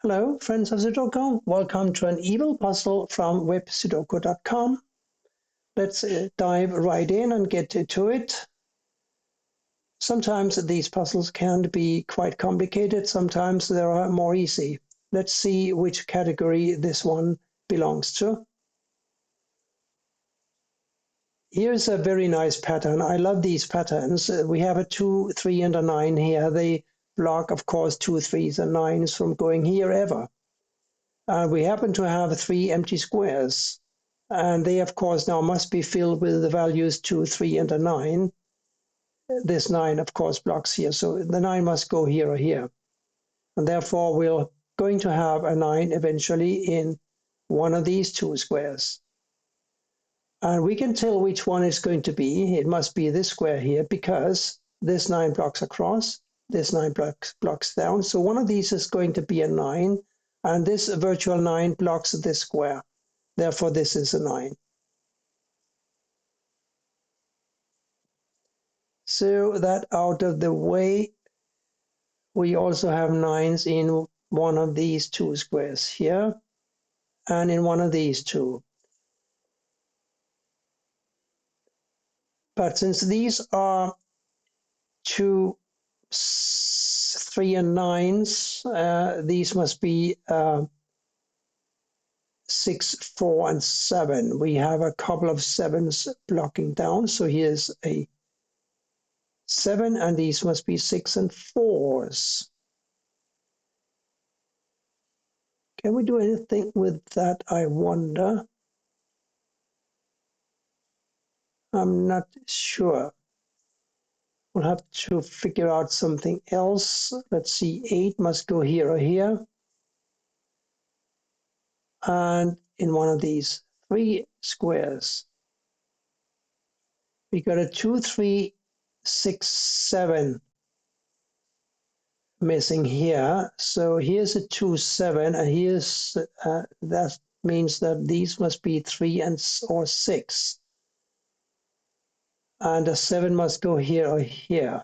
Hello, friends of Sudoku. Welcome to an evil puzzle from websudoku.com. Let's dive right in and get to it. Sometimes these puzzles can be quite complicated. Sometimes they are more easy. Let's see which category this one belongs to. Here's a very nice pattern. I love these patterns. We have a 2, 3, and a 9 here. They block, of course, 2, 3s, and 9s from going here ever. We happen to have 3 empty squares, and they, of course, now must be filled with the values 2, 3, and a 9. This 9, of course, blocks here, so the 9 must go here or here. And therefore, we're going to have a 9 eventually in one of these 2 squares. And we can tell which one it's going to be. It must be this square here, because this 9 blocks across, this 9 blocks down. So one of these is going to be a 9. And this virtual 9 blocks this square. Therefore, this is a 9. So that out of the way, we also have 9s in one of these 2 squares here, and in one of these 2. But since these are 2, 3, and 9s, these must be 6, 4, and 7. We have a couple of 7s blocking down. So here's a 7, and these must be 6 and 4s. Can we do anything with that, I wonder? I'm not sure. We'll have to figure out something else. Let's see, 8 must go here or here. And in one of these 3 squares, we got a 2, 3, 6, 7 missing here. So here's a 2, 7, and here's that means that these must be 3 or 6. And a 7 must go here or here.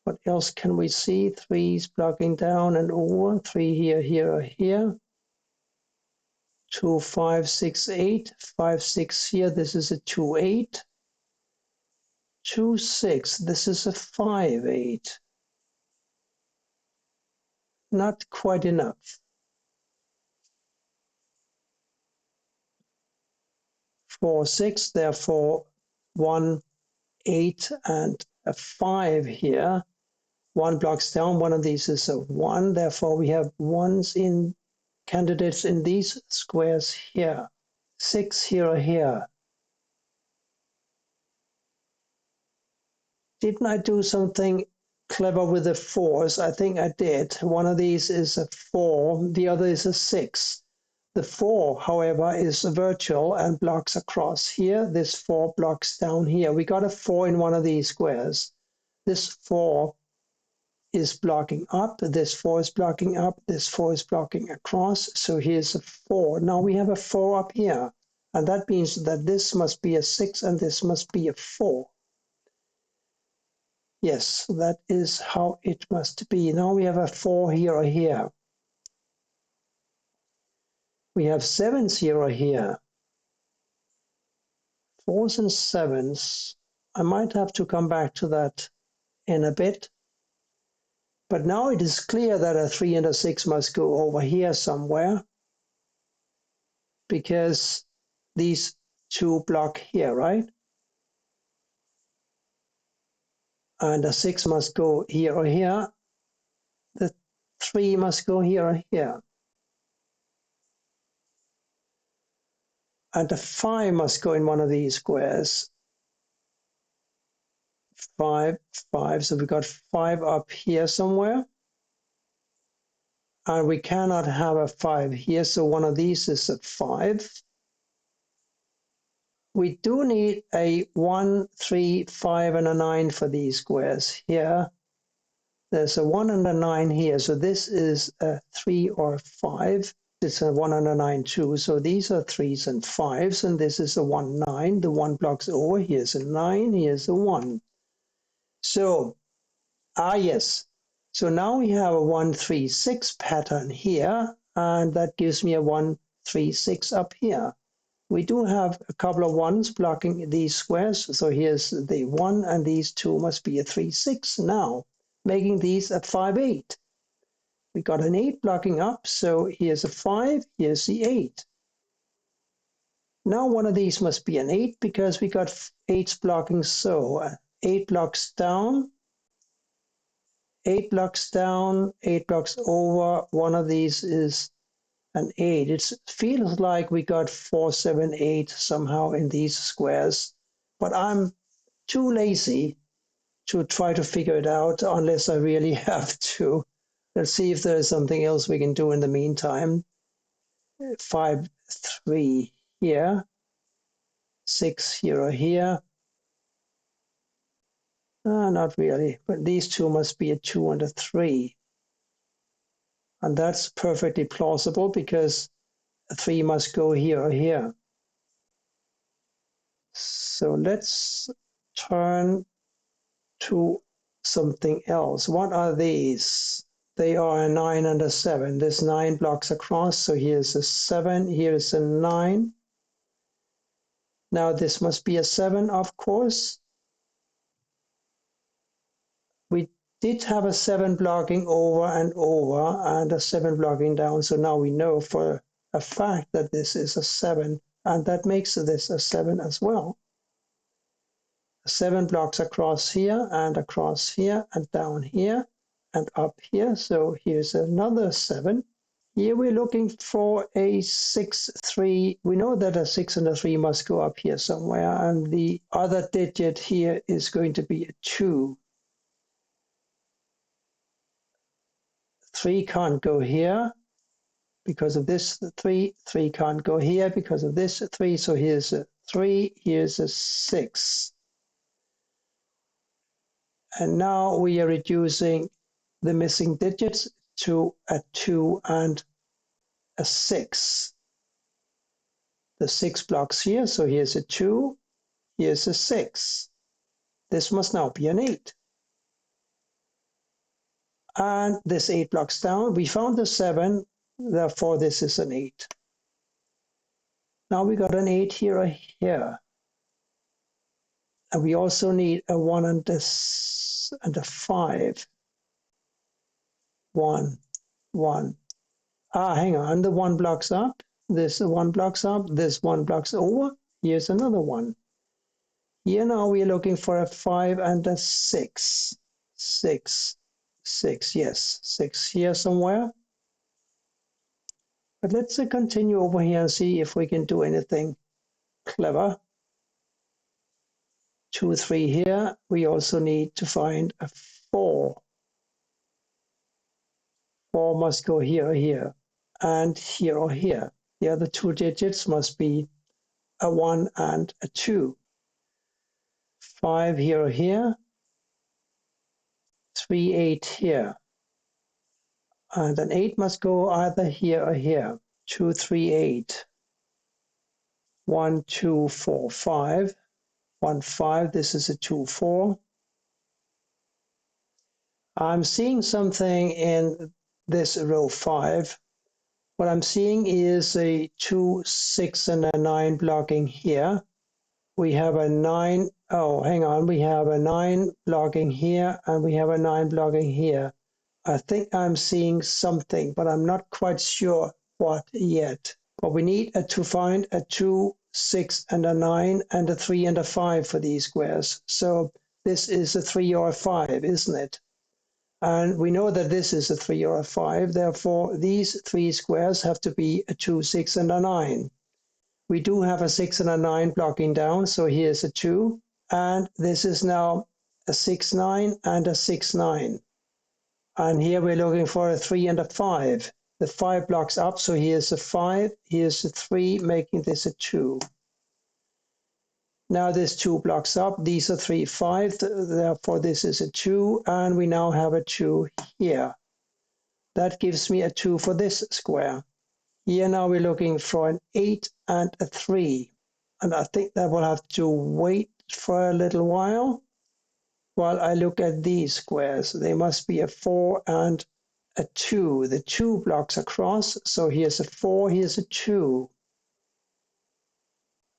What else can we see? 3's blocking down and over. 3 here, here, or here. 2, 5, 6, 8. 5, 6 here. This is a 2, 8. 2, 6. This is a 5, 8. Not quite enough. 4, 6. Therefore, 1, 8, and a 5 here. 1 blocks down. One of these is a 1. Therefore, we have 1s in candidates in these squares here. 6 here or here. Didn't I do something clever with the 4s? I think I did. One of these is a 4. The other is a 6. The 4, however, is virtual and blocks across here. This 4 blocks down here. We got a 4 in one of these squares. This 4 is blocking up. This 4 is blocking up. This 4 is blocking across. So here's a 4. Now we have a 4 up here. And that means that this must be a 6 and this must be a 4. Yes, that is how it must be. Now we have a 4 here or here. We have 7s here or here. 4s and 7s. I might have to come back to that in a bit. But now it is clear that a 3 and a 6 must go over here somewhere, because these 2 block here, right? And a 6 must go here or here. The 3 must go here or here. And the 5 must go in one of these squares. 5, 5, so we got 5 up here somewhere. And we cannot have a 5 here, so one of these is a 5. We do need a 1, 3, 5, and a 9 for these squares here. There's a 1 and a 9 here, so this is a 3 or 5. It's a 1 and a 9 too, so these are 3s and 5s, and this is a 1, 9. The 1 blocks over. Here's a 9, here's a 1. So, yes. So now we have a 1, 3, 6 pattern here, and that gives me a 1, 3, 6 up here. We do have a couple of ones blocking these squares, so here's the 1, and these two must be a 3, 6 now, making these a 5, 8. We got an 8 blocking up, so here's a 5, here's the 8. Now one of these must be an 8 because we got 8s blocking, so 8 blocks down, 8 blocks down, 8 blocks over. One of these is an 8. It feels like we got 4, 7, 8 somehow in these squares, but I'm too lazy to try to figure it out unless I really have to. Let's see if there's something else we can do in the meantime. 5, 3 here, 6 here or here. Not really, but these two must be a 2 and a 3. And that's perfectly plausible because a 3 must go here or here. So let's turn to something else. What are these? They are a 9 and a 7. This 9 blocks across, so here's a 7, here's a 9. Now this must be a 7, of course. We did have a 7 blocking over and over and a 7 blocking down, so now we know for a fact that this is a 7, and that makes this a 7 as well. 7 blocks across here and down here and up here, so here's another 7. Here we're looking for a 6, 3. We know that a 6 and a 3 must go up here somewhere, and the other digit here is going to be a 2. 3 can't go here because of this 3. 3 can't go here because of this 3. So here's a 3, here's a 6. And now we are reducing the missing digits to a 2 and a 6. The 6 blocks here, so here's a 2, here's a 6. This must now be an 8. And this 8 blocks down, we found the 7, therefore this is an 8. Now we got an 8 here or here. And we also need a 1 and a 5. 1, 1. Hang on, the 1 blocks up. This 1 blocks up. This 1 blocks over. Here's another 1. Here now we're looking for a 5 and a 6. 6, 6, yes, 6 here somewhere. But let's continue over here and see if we can do anything clever. 2, 3 here. We also need to find a 4. 4 must go here or here, and here or here. The other two digits must be a 1 and a 2. 5 here or here. 3, 8 here. And an 8 must go either here or here. 2, 3, 8. 1, 2, 4, 5. 1, 5. This is a 2, 4. I'm seeing something in this row 5. What I'm seeing is a 2, 6, and a 9 blocking here. We have a 9. Oh, hang on. We have a 9 blocking here, and we have a 9 blocking here. I think I'm seeing something, but I'm not quite sure what yet. But we need to find a 2, 6, and a 9, and a 3 and a 5 for these squares. So this is a 3 or a 5, isn't it? And we know that this is a 3 or a 5. Therefore, these 3 squares have to be a 2, 6, and a 9. We do have a 6 and a 9 blocking down, so here's a 2. And this is now a 6, 9, and a 6, 9. And here we're looking for a 3 and a 5. The 5 blocks up, so here's a 5, here's a 3, making this a 2. Now this 2 blocks up, these are 3, 5, therefore this is a 2, and we now have a 2 here. That gives me a 2 for this square. Here now we're looking for an 8 and a 3, and I think that will have to wait for a little while. Well, I look at these squares. They must be a 4 and a 2. The 2 blocks across. So here's a 4, here's a 2.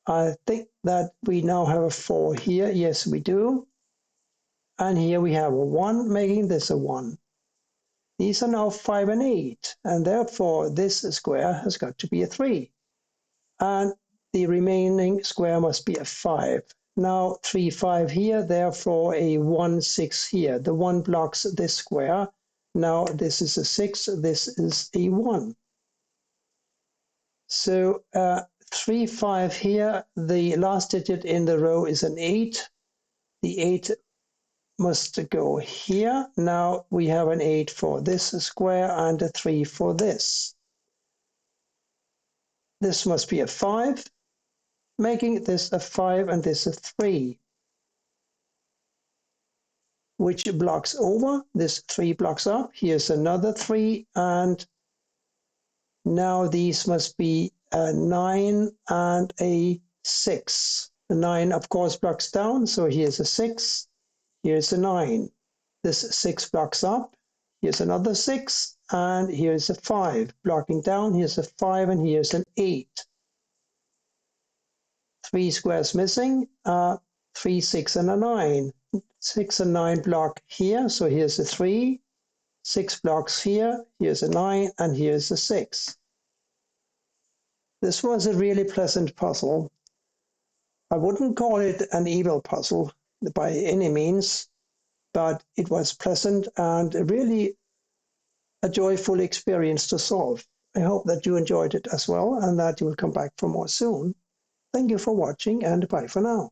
I think that we now have a 4 here. Yes, we do. And here we have a 1, making this a 1. These are now 5 and 8. And therefore, this square has got to be a 3. And the remaining square must be a 5. Now 3, 5 here, therefore a 1, 6 here. The 1 blocks this square. Now this is a 6, this is a 1. So 3, 5 here, the last digit in the row is an 8. The 8 must go here. Now we have an 8 for this square and a 3 for this. This must be a 5, making this a 5 and this a 3. Which blocks over? This 3 blocks up. Here's another 3, and now these must be a 9 and a 6. The 9, of course, blocks down, so here's a 6, here's a 9. This 6 blocks up, here's another 6, and here's a 5. Blocking down, here's a 5, and here's an 8. 3 squares missing, 3, 6, and a 9. 6 and 9 block here, so here's a 3. 6 blocks here, here's a 9, and here's a 6. This was a really pleasant puzzle. I wouldn't call it an evil puzzle by any means, but it was pleasant and really a joyful experience to solve. I hope that you enjoyed it as well and that you will come back for more soon. Thank you for watching, and bye for now.